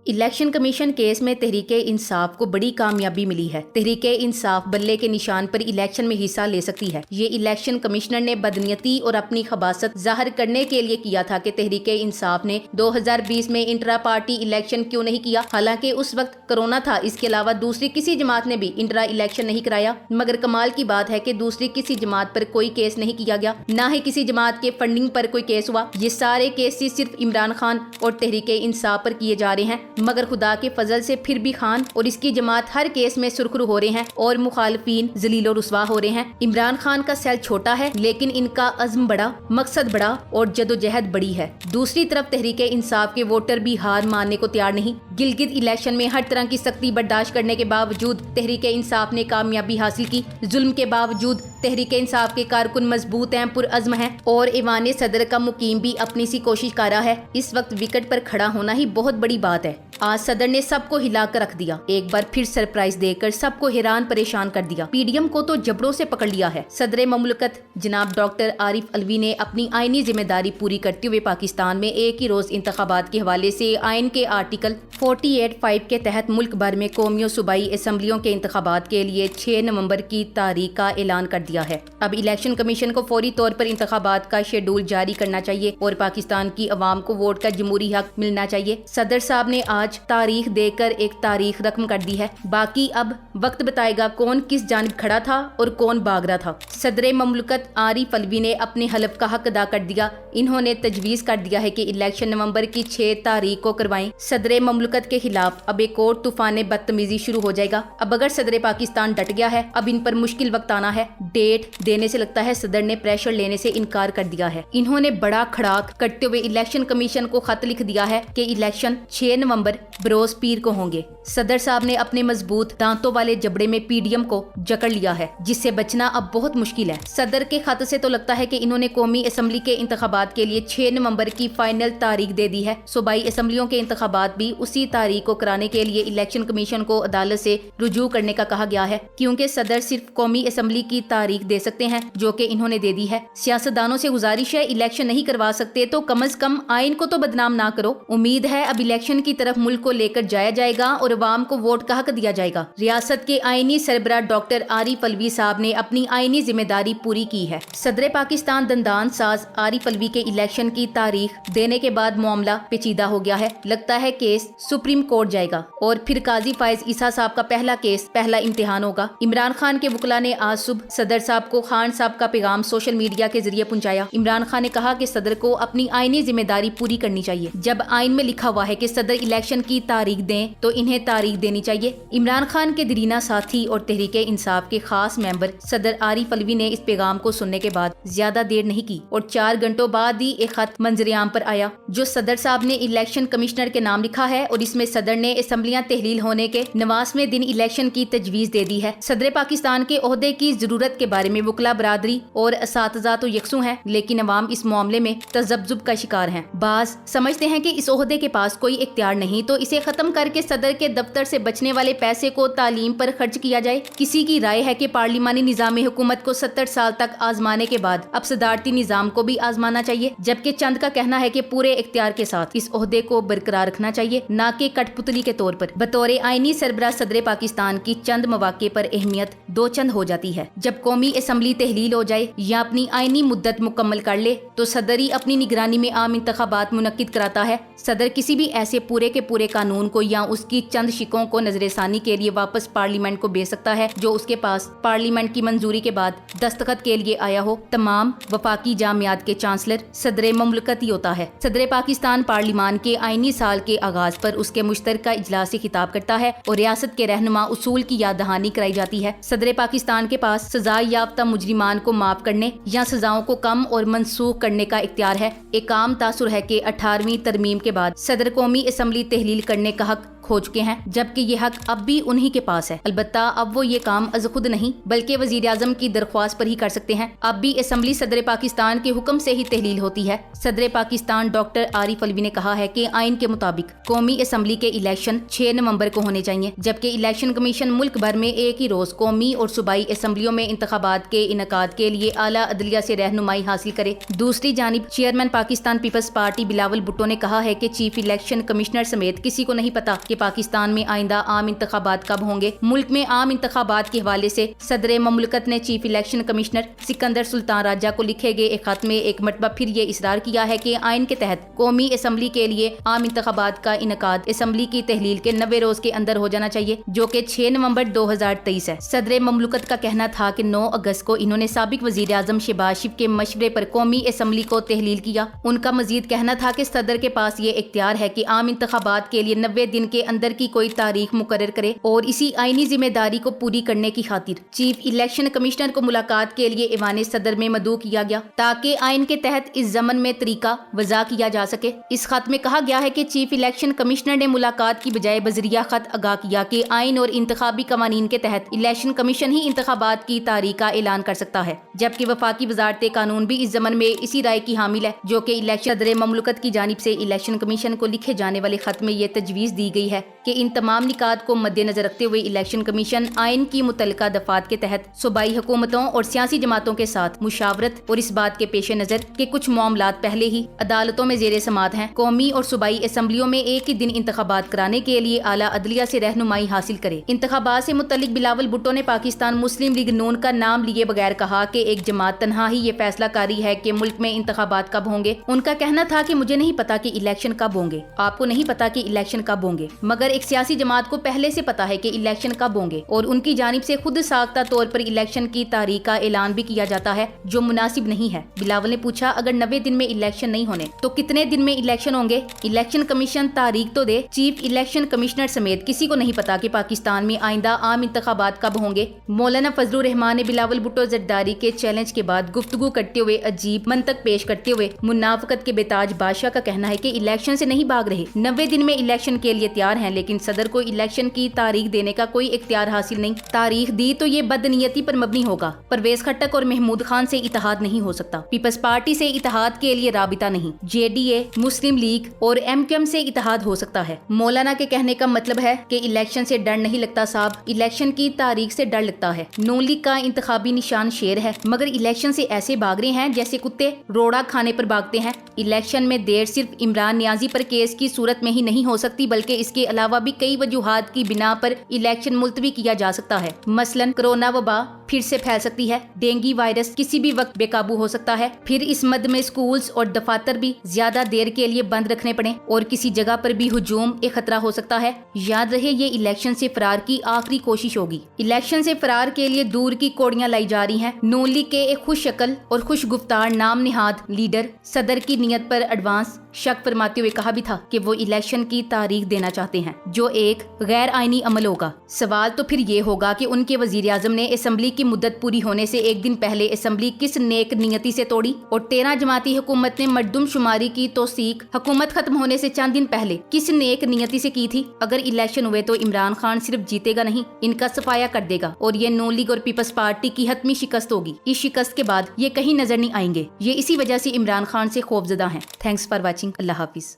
Election commission case में तहरीक इंसाफ को बड़ी कामयाबी मिली है। तहरीक इंसाफ बल्ले के निशान पर इलेक्शन में हिस्सा ले सकती है। ये इलेक्शन कमिश्नर ने बदनीयती और अपनी खबासत जाहिर करने के लिए किया था कि तहरीक इंसाफ ने 2020 में इंट्रा पार्टी इलेक्शन क्यों नहीं किया। हालांकि उस वक्त कोरोना था, इसके अलावा दूसरी किसी जमात ने भी इंट्रा इलेक्शन नहीं कराया। मगर कमाल की बात है कि दूसरी किसी जमात पर कोई केस नहीं किया गया, ना ही किसी जमात के फंडिंग पर कोई केस हुआ। ये सारे केसेस सिर्फ इमरान खान और तहरीक इंसाफ पर किए जा रहे हैं। मगर खुदा के फजल से फिर भी खान और इसकी जमात हर केस में सुरखरू हो रहे हैं और मुखालिफिन जलीलो रुस्वा हो रहे हैं। इमरान खान का सेल छोटा है लेकिन इनका अज़्म बड़ा, मकसद बड़ा और जदोजहद बड़ी है। दूसरी तरफ तहरीक इंसाफ के वोटर भी हार मानने को तैयार नहीं। गिलगित इलेक्शन में हर तरह की सख्ती बर्दाश्त करने के बावजूद तहरीक इंसाफ ने कामयाबी हासिल की। जुल्म के बावजूद तहरीक इंसाफ के कारकुन मजबूत हैं, पुरअज़्म हैं और ईवान सदर का मुकीम भी अपनी सी कोशिश कर रहा है। इस वक्त विकेट पर खड़ा होना ही बहुत बड़ी बात है। आज सदर ने सबको हिला कर रख दिया, एक बार फिर सरप्राइज देकर सबको हैरान परेशान कर दिया। पीडीएम को तो जबड़ों से पकड़ लिया है। सदर ममलकत जनाब डॉक्टर आरिफ अलवी ने अपनी आईनी जिम्मेदारी पूरी करते हुए पाकिस्तान में एक ही रोज इंतखाबात के हवाले से आइन के आर्टिकल 48(5) के तहत मुल्क भर में कौमी और सूबाई असम्बलियों के इंतखाबात के लिए 6 नवंबर की तारीख का ऐलान कर दिया है। अब इलेक्शन कमीशन को फौरी तौर पर इंतखाबात का शेड्यूल जारी करना चाहिए और पाकिस्तान की अवाम को वोट का जमहूरी हक मिलना चाहिए। सदर साहब ने आज तारीख देकर एक तारीख रकम कर दी है। बाकी अब वक्त बताएगा कौन किस जानिब खड़ा था और कौन भाग रहा था। सदर ममलकत आरिफ अलवी ने अपने हलफ का हक अदा कर दिया। इन्होंने तजवीज कर दिया है कि इलेक्शन नवंबर की 6 तारीख को करवाएं। सदर ममलकत के खिलाफ अब एक और तूफान बदतमीजी शुरू हो जाएगा। अब अगर सदर पाकिस्तान डट गया है, अब इन पर मुश्किल वक्त आना है। डेट देने से लगता है सदर ने प्रेशर लेने से इनकार कर दिया है। इन्होंने बड़ा खड़ाक करते हुए इलेक्शन कमीशन को खत लिख दिया है कि इलेक्शन 6 नवंबर बरोज पीर को होंगे। सदर साहब ने अपने मजबूत दांतों वाले जबड़े में पीडीएम को जकड़ लिया है, जिससे बचना अब बहुत मुश्किल है। सदर के खत से तो लगता है कि इन्होंने कौमी असम्बली के इंतखाबात के लिए 6 नवंबर की फाइनल तारीख दे दी है। सूबाई असम्बलियों के इंतखाबात भी उसी तारीख को कराने के लिए इलेक्शन कमीशन को अदालत से रुजू करने का कहा गया है, क्योंकि सदर सिर्फ कौमी असम्बली की तारीख दे सकते हैं, जो कि इन्होंने दे दी है। सियासतदानों से गुजारिश है, इलेक्शन नहीं करवा सकते तो कम अज कम आइन को तो बदनाम ना करो। उम्मीद है अब इलेक्शन की तरफ मुल्क को लेकर जाया जाएगा और अवाम को वोट का हक दिया जाएगा। रियासत के आईनी सरबराह डॉक्टर आरिफ अलवी साहब ने अपनी आईनी जिम्मेदारी पूरी की है। सदर पाकिस्तान दंदान साज आरिफ अलवी के इलेक्शन की तारीख देने के बाद मामला पेचीदा हो गया है। लगता है केस सुप्रीम कोर्ट जाएगा और फिर काजी फायज ईसा साहब का पहला केस, पहला इम्तिहान होगा। इमरान खान के वकला ने आज सुबह सदर साहब को खान साहब का पैगाम सोशल मीडिया के जरिए पहुंचाया। इमरान खान ने कहा कि सदर को अपनी आईनी जिम्मेदारी पूरी करनी चाहिए। जब आइन में लिखा हुआ है कि सदर इलेक्शन की तारीख दें तो इन्हें तारीख देनी चाहिए। इमरान खान के दरीना साथी और तहरीक इंसाफ के खास मेंबर सदर आरिफ अलवी ने इस पैगाम को सुनने के बाद ज्यादा देर नहीं की और 4 घंटों बाद ही एक खत मंजरेआम पर आया, जो सदर साहब ने इलेक्शन कमिश्नर के नाम लिखा है और इसमें सदर ने असम्बलियां तहलील होने के 90वें दिन इलेक्शन की तजवीज दे दी है। सदर पाकिस्तान के ओहदे की जरूरत के बारे में वकला बरादरी और असातिज़ा तो यकसू हैं, लेकिन अवाम इस मामले में तजब्जुब का शिकार हैं। बाज समझते हैं कि इस ओहदे के पास कोई इख्तियार नहीं तो इसे खत्म करके सदर के दफ्तर से बचने वाले पैसे को तालीम पर खर्च किया जाए। किसी की राय है कि पार्लिमानी निजाम हुकूमत को 70 साल तक आजमाने के बाद अब सदारती निजाम को भी आजमाना चाहिए, जबकि चंद का कहना है कि पूरे इख्तियार के साथ इस ओहदे को बरकरार रखना चाहिए, ना कि कठपुतली के तौर पर। बतौर आईनी सरबराह सदर पाकिस्तान की चंद मौके पर अहमियत दो चंद हो जाती है। जब कौमी असम्बली तहलील हो जाए या अपनी आईनी मुद्दत मुकम्मल कर ले तो सदर ही अपनी निगरानी में आम इंतखाबात मुनक्किद कराता है। सदर किसी भी ऐसे पूरे के पूरे कानून को या उसकी चंद शिकों को नजरसानी के लिए वापस पार्लियामेंट को भेज सकता है, जो उसके पास पार्लियामेंट की मंजूरी के बाद दस्तखत के लिए आया हो। तमाम वफाकी जामियात के चांसलर सदर ममलकत ही होता है। सदर पाकिस्तान पार्लियामान के आईनी साल के आगाज पर उसके मुश्तरका इजलास से खिताब करता है और रियासत के रहनुमा उसूल की याद दहानी कराई जाती है। सदर पाकिस्तान के पास सजा याफ्ता मुजरिमान को माफ करने या सजाओं को कम और मनसूख करने का इख्तियार है। एक आम तासुर है कि 18वीं तरमीम के बाद सदर कौमी असम्बली तहलील करने का हक खो चुके हैं, जबकि ये हक अब भी उन्हीं के पास है। अलबत्ता अब वो ये काम अज खुद नहीं बल्कि वजीर आजम की दरख्वास्त पर ही कर सकते हैं। अब भी असम्बली सदर पाकिस्तान के हुक्म से ही तहलील होती है। सदर पाकिस्तान डॉक्टर आरिफ अलवी ने कहा है कि आइन के मुताबिक कौमी असम्बली के इलेक्शन 6 नवंबर को होने चाहिए, जबकि इलेक्शन कमीशन मुल्क भर में एक ही रोज कौमी और सूबाई असम्बलियों में इंतखाबात के इनकाद के लिए आला अदलिया से रहनुमाई हासिल करे। दूसरी जानिब चेयरमैन पाकिस्तान पीपल्स पार्टी बिलावल भुट्टो ने कहा है कि चीफ इलेक्शन कमिश्नर समेत समेत किसी को नहीं पता कि पाकिस्तान में आइंदा आम इंतखाबात कब होंगे। मुल्क में आम इंतखाबात के हवाले से सदर ममलकत ने chief election commissioner Sikandar Sultan Raja को लिखे गए एक खत में एक मरतबा फिर ये इसरार किया है कि आइन के तहत कौमी असम्बली के लिए आम इंतखाबात का इनकाद असम्बली की तहलील के 90 रोज के अंदर हो जाना चाहिए, जो कि 6 नवंबर 2023 है। सदर ममलकत का कहना था कि 9 अगस्त को इन्होंने साबिक वजीर आजम शहबाज शरीफ के मशवरे पर कौमी असम्बली को तहलील किया। उनका मजीद कहना था कि सदर के पास ये इख्तियार है कि आम इंतखाबात के लिए 90 दिन के अंदर की कोई तारीख मुकर्रर करे और इसी आईनी जिम्मेदारी को पूरी करने की खातिर चीफ इलेक्शन कमिश्नर को मुलाकात के लिए ईवान सदर में मदऊ किया गया ताकि आइन के तहत इस जमन में तरीका वज़ा किया जा सके। इस खत में कहा गया है कि चीफ इलेक्शन कमिश्नर ने मुलाकात की बजाय बजरिया खत आगाह किया कि आइन और इंतखाबी कवानीन के तहत इलेक्शन कमीशन ही इंतखाबात की तारीख का ऐलान कर सकता है, जबकि वफाकी वजारत कानून भी इस जमन में इसी राय की हामिल है, जो कि इलेक्शन सदर ममलकत की जानिब से इलेक्शन कमीशन को लिखे जाने वाले खत में ये तजवीज़ दी गई है कि इन तमाम निकात को मद्देनजर रखते हुए इलेक्शन कमीशन आइन की मुतल्लिका दफात के तहत सूबाई हुकूमतों और सियासी जमातों के साथ मुशावरत और इस बात के पेश नज़र के कुछ मामलात पहले ही अदालतों में जेर समात हैं, कौमी और सूबाई असम्बलियों में एक ही दिन इंतखाबात कराने के लिए आला अदलिया से रहनुमाई हासिल करे। इंतखाबात से मुतल्लिक बिलावल भुट्टो ने पाकिस्तान मुस्लिम लीग नून का नाम लिए बगैर कहा कि एक जमात तन्हा ही ये फैसला कारी है कि मुल्क में इंतखाबात कब होंगे। उनका कहना था कि मुझे नहीं पता कि इलेक्शन कब होंगे, आपको नहीं पता कि इलेक्शन कब होंगे, मगर एक सियासी जमात को पहले से पता है कि इलेक्शन कब होंगे और उनकी जानिब से खुद साख्ता तौर पर इलेक्शन की तारीख का ऐलान भी किया जाता है, जो मुनासिब नहीं है। बिलावल ने पूछा, अगर 90 दिन में इलेक्शन नहीं होने तो कितने दिन में इलेक्शन होंगे? इलेक्शन कमीशन तारीख तो दे। चीफ इलेक्शन कमिश्नर समेत किसी को नहीं पता कि पाकिस्तान में आइंदा आम इंतखाबात कब होंगे। मौलाना फजलुर रहमान ने बिलावल भुट्टो जरदारी के चैलेंज के बाद गुफ्तगू करते हुए अजीब मंतक पेश करते हुए मुनाफकत के बेताज बादशाह का कहना है कि इलेक्शन से नहीं भाग रहे, 90 दिन में इलेक्शन के लिए तैयार हैं, लेकिन सदर को इलेक्शन की तारीख देने का कोई इख्तियार हासिल नहीं। तारीख दी तो ये बदनीयती पर मबनी होगा। परवेज खट्टक और महमूद खान से इत्तेहाद नहीं हो सकता, पीपल्स पार्टी से इत्तेहाद के लिए राबिता नहीं, जेडीए, मुस्लिम लीग और एमक्यूएम से इत्तेहाद हो सकता है। मौलाना के कहने का मतलब है कि इलेक्शन से डर नहीं लगता साहब, इलेक्शन की तारीख से डर लगता है। नून लीग का इंतखाबी निशान शेर है, मगर इलेक्शन से ऐसे भाग रहे हैं जैसे कुत्ते रोड़ा खाने पर भागते हैं। इलेक्शन में देर सिर्फ इमरान नियाजी पर केस की सूरत में ही नहीं हो सकती, बल्कि इसके अलावा भी कई वजूहात की बिना पर इलेक्शन मुलतवी किया जा सकता है। मसलन कोरोना वबा फिर से फैल सकती है, डेंगू वायरस किसी भी वक्त बेकाबू हो सकता है, फिर इस मद में स्कूल्स और दफातर भी ज्यादा देर के लिए बंद रखने पड़े और किसी जगह पर भी हुजूम एक खतरा हो सकता है। याद रहे, ये इलेक्शन से फरार की आखिरी कोशिश होगी। इलेक्शन से फरार के लिए दूर की कोड़ियां लाई जा रही हैं। नून लीग के एक खुश शक्ल और खुश गुफ्तार नाम निहाद लीडर सदर की नीयत पर एडवांस शक फरमाते हुए कहा भी था कि वो इलेक्शन की तारीख देना चाहते हैं, जो एक गैर आईनी अमल होगा। सवाल तो फिर ये होगा कि उनके वजीर आजम ने असम्बली की मुद्दत पूरी होने से एक दिन पहले असम्बली किस नेक नियति से तोड़ी और 13 जमाती हुकूमत ने मर्दुम शुमारी की तौसीक हुकूमत खत्म होने से चंद दिन पहले किस नेक नियति से की थी। अगर इलेक्शन हुए तो इमरान खान सिर्फ जीतेगा नहीं, इनका सफाया कर देगा और ये नून लीग और पीपल्स पार्टी की हतमी शिकस्त होगी। इस शिकस्त के बाद ये कहीं नजर नहीं आएंगे। ये इसी वजह से इमरान खान से खौफजदा हैं। Thanks for watching. Allah Hafiz.